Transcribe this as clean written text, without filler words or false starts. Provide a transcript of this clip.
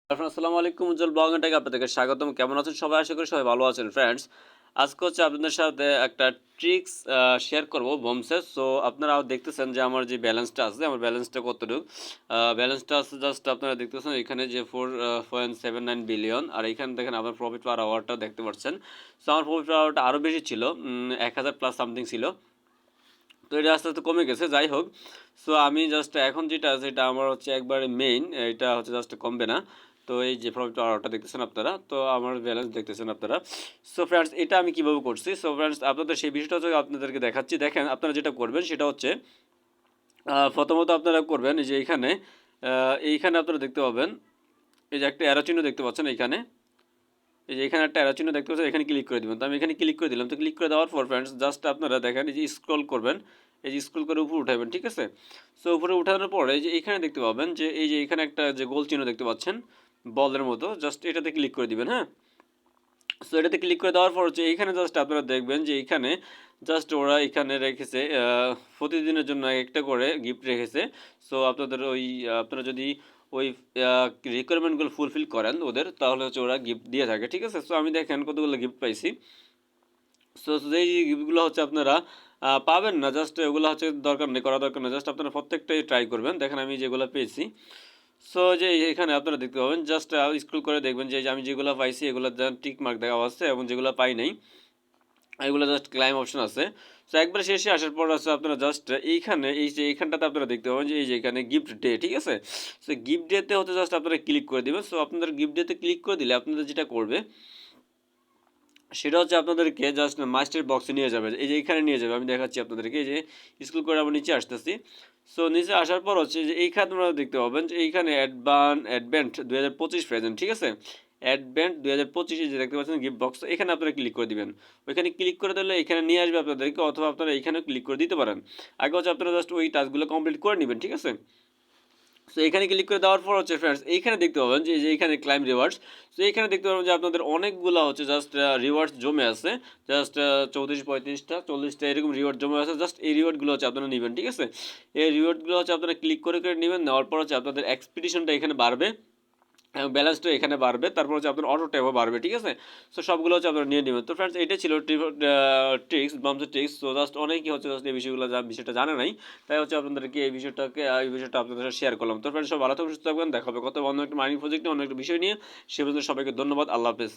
আসসালামু আলাইকুম, উজ্জ্বল ব্লগটাকে আপনাদেরকে স্বাগতম। কেমন আছেন সবাই? আশা করি সবাই ভালো আছেন ফ্রেন্ডস। আজকে হচ্ছে আপনাদের সাথে একটা ট্রিক্স শেয়ার করব বোমসের। সো আপনারা দেখতেছেন যে আমার যে ব্যালেন্সটা আছে, আমার ব্যালেন্সটা কতটুকু? ব্যালেন্সটা আছে জাস্ট আপনারা দেখতেছেন এখানে যে 4.79 বিলিয়ন, আর এখানে দেখেন আমার প্রফিট পার আওয়ারটা দেখতে পাচ্ছেন। সো আমার প্রফিট পার আওয়ারটা আরও বেশি ছিল, 1000 প্লাস সামথিং ছিল। তো এটা আস্তে আস্তে কমে গেছে, যাই হোক। সো আমি জাস্ট এখন যেটা আছে এটা আমার হচ্ছে একবারে মেইন, এটা হচ্ছে জাস্ট কমবে না। তো এই যে প্রফিট অর্ডারটা দেখতেছেন আপনারা, তো আমার ব্যালেন্স দেখতেছেন আপনারা। সো ফ্রেন্ডস, এটা আমি কীভাবে করছি, সো ফ্রেন্ডস আপনাদের সেই বিষয়টা হচ্ছে আপনাদেরকে দেখাচ্ছি। দেখেন আপনারা যেটা করবেন সেটা হচ্ছে প্রথমত আপনারা করবেন এই যে এইখানে আপনারা দেখতে পাবেন এই যে একটা অ্যারো চিহ্ন দেখতে পাচ্ছেন এইখানে। এই যে এখানে একটা অ্যারো চিহ্ন দেখতে পাচ্ছেন, এখানে ক্লিক করে দিবেন। তো আমি এখানে ক্লিক করে দিলাম। তো ক্লিক করে দেওয়ার পর ফ্রেন্ডস জাস্ট আপনারা দেখেন এই যে স্ক্রল করবেন, এই যে স্ক্রল করে উপরে উঠাবেন, ঠিক আছে? সো উপরে উঠানোর পরে এই যে এখানে দেখতে পাবেন যে এই যে এখানে একটা যে গোল চিহ্ন দেখতে পাচ্ছেন বলের মতো, জাস্ট এটাতে ক্লিক করে দিবেন। হ্যাঁ, সো এটাতে ক্লিক করে দেওয়ার পর হচ্ছে এইখানে জাস্ট আপনারা দেখবেন যে এইখানে জাস্ট ওরা এখানে রেখেছে প্রতিদিনের জন্য একটা করে গিফট রেখেছে। সো আপনাদের ওই আপনারা যদি ওই রিকোয়ারমেন্টগুলো ফুলফিল করেন ওদের, তাহলে হচ্ছে ওরা গিফট দিয়ে থাকে, ঠিক আছে? সো আমি দেখেন কতগুলো গিফট পাইছি। সো যেই গিফটগুলো হচ্ছে আপনারা পাবেন না, জাস্ট এগুলো হচ্ছে দরকার নেই, করা দরকার নেই, জাস্ট আপনারা প্রত্যেকটাই ট্রাই করবেন। দেখেন আমি যেগুলো পেয়েছি, সো যে এখানে আপনারা দেখতে পাবেন, জাস্ট স্ক্রল করে দেখবেন যে আমি যেগুলো পাইছি এগুলো টিক মার্ক দেওয়া আছে, এবং যেগুলো পাই নাই এগুলো জাস্ট ক্লাইম অপশন আছে। সো একবার শেষে আসার পর আছে আপনারা জাস্ট এইখানে এই যে এইখানটাতে আপনারা দেখতে পাবেন যে এই যে এখানে গিফট ডে, ঠিক আছে? সো গিফট ডেতে হচ্ছে জাস্ট আপনারা ক্লিক করে দেবেন। সো আপনাদের গিফট ডেতে ক্লিক করে দিলে আপনাদের যেটা করবে সেটা হচ্ছে আপনাদেরকে জাস্ট মাস্টার বক্সে নিয়ে যাবে, এই যে এখানে নিয়ে যাবে। আমি দেখাচ্ছি আপনাদেরকে, এই যে স্ক্রল করে আমরা নিচে আসতেছি। সো নিচে আসার পর হচ্ছে যে এইখানে আপনারা দেখতে পাবেন যে এইখানে অ্যাডভেন্ট 2025 প্রেজেন্ট, ঠিক আছে? অ্যাডভেন্ট 2025 যে দেখতে পাচ্ছেন গিফট বক্স, এখানে আপনারা ক্লিক করে দিবেন। ওইখানে ক্লিক করে দিলে এখানে নিয়ে আসবে আপনাদেরকে, অথবা আপনারা এইখানেও ক্লিক করে দিতে পারেন। আগে হচ্ছে আপনারা জাস্ট ওই টাস্কগুলো কমপ্লিট করে নেবেন, ঠিক আছে? সো এখানে ক্লিক করে দেওয়ার পর হচ্ছে ফ্রেন্ডস এইখানে দেখতে পাবেন যে এইখানে ক্লাইম রিওয়ার্ডস। সো এইখানে দেখতে পাবেন যে আপনাদের অনেকগুলো হচ্ছে জাস্ট রিওয়ার্ডস জমে আছে, জাস্ট 34, 35টা, 40টা এরকম রিওয়ার্ড জমে আছে। জাস্ট এই রিওয়ার্ডগুলো হচ্ছে আপনারা নেবেন, ঠিক আছে? এই রিওয়ার্ডগুলো হচ্ছে আপনারা ক্লিক করে করে নেবেন। নেওয়ার পর হচ্ছে আপনাদের এক্সপিডিশনটা এখানে বাড়বে, ব্যালেন্সটা এখানে বাড়বে, তারপর হচ্ছে আপনার অটো ট্যাবও বাড়বে, ঠিক আছে? সো সবগুলো হচ্ছে আপনারা নিয়ে নেবেন। তো ফ্রেন্ডস এটা ছিল ট্রিক্স, বামসের ট্রিক্স। সো জাস্ট অনেকেই হচ্ছে জাস্ট এই বিষয়টা জানে নাই, তাই হচ্ছে আপনাদেরকে এই বিষয়টা আপনাদের সাথে শেয়ার করলাম। তো ফ্রেন্ডস সব ভালো থাকবেন, সুস্থ থাকবেন, দেখা হবে কত অন্য একটা মাইনিং প্রজেক্টে অন্য একটা বিষয় নিয়ে। সে পর্যন্ত সবাইকে ধন্যবাদ, আল্লাহ হাফেজ।